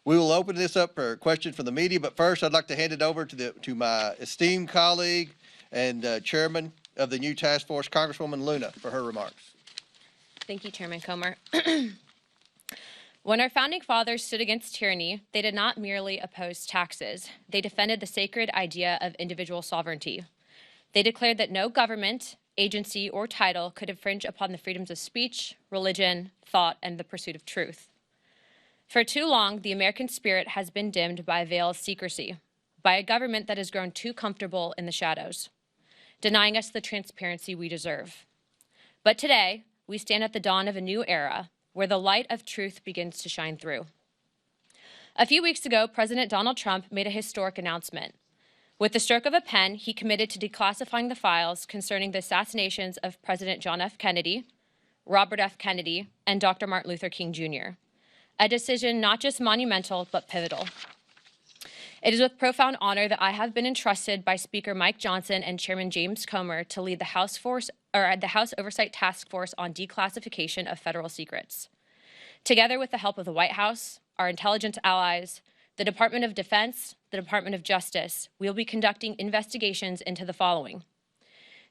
We will open this up for questions from the media, but first I'd like to hand it over to my esteemed colleague and chairman of the new task force, Congresswoman Luna, for her remarks. Thank you, Chairman Comer. When our founding fathers stood against tyranny, they did not merely oppose taxes. They defended the sacred idea of individual sovereignty. They declared that no government, agency, or title could infringe upon the freedoms of speech, religion, thought, and the pursuit of truth. For too long, the American spirit has been dimmed by a veil of secrecy, by a government that has grown too comfortable in the shadows, denying us the transparency we deserve. But today, we stand at the dawn of a new era where the light of truth begins to shine through. A few weeks ago, President Donald Trump made a historic announcement. With the stroke of a pen, he committed to declassifying the files concerning the assassinations of President John F. Kennedy, Robert F. Kennedy, and Dr. Martin Luther King Jr., a decision not just monumental, but pivotal. It is with profound honor that I have been entrusted by Speaker Mike Johnson and Chairman James Comer to lead the House Oversight Task Force on Declassification of Federal Secrets. Together with the help of the White House, our intelligence allies, the Department of Defense, the Department of Justice, we will be conducting investigations into the following: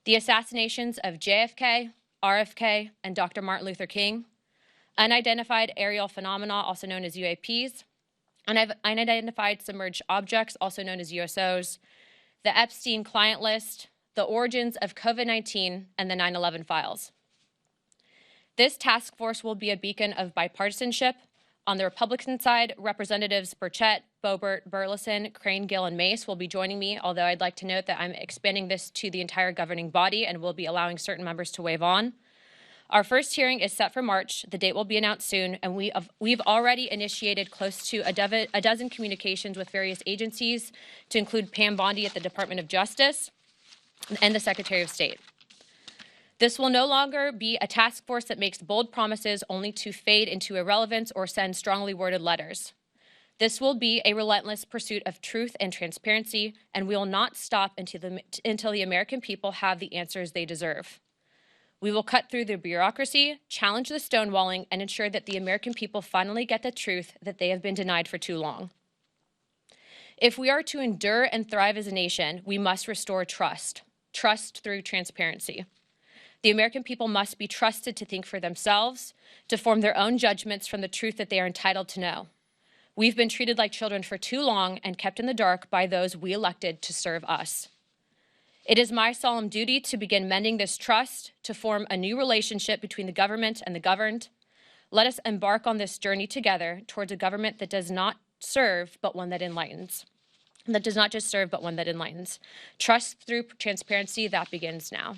the assassinations of JFK, RFK, and Dr. Martin Luther King, unidentified aerial phenomena, also known as UAPs, unidentified submerged objects, also known as USOs, the Epstein client list, the origins of COVID-19, and the 9/11 files. This task force will be a beacon of bipartisanship. On the Republican side, Representatives Burchett, Boebert, Burleson, Crane, Gill, and Mace will be joining me, although I'd like to note that I'm expanding this to the entire governing body and will be allowing certain members to waive on. Our first hearing is set for March. The date will be announced soon, and we've already initiated close to a dozen communications with various agencies, to include Pam Bondi at the Department of Justice and the Secretary of State. This will no longer be a task force that makes bold promises only to fade into irrelevance or send strongly worded letters. This will be a relentless pursuit of truth and transparency, and we will not stop until the American people have the answers they deserve. We will cut through the bureaucracy, challenge the stonewalling, and ensure that the American people finally get the truth that they have been denied for too long. If we are to endure and thrive as a nation, we must restore trust through transparency. The American people must be trusted to think for themselves, to form their own judgments from the truth that they are entitled to know. We've been treated like children for too long and kept in the dark by those we elected to serve us. It is my solemn duty to begin mending this trust, to form a new relationship between the government and the governed. Let us embark on this journey together towards a government that does not serve, but one that enlightens. That does not just serve, but one that enlightens. Trust through transparency, that begins now.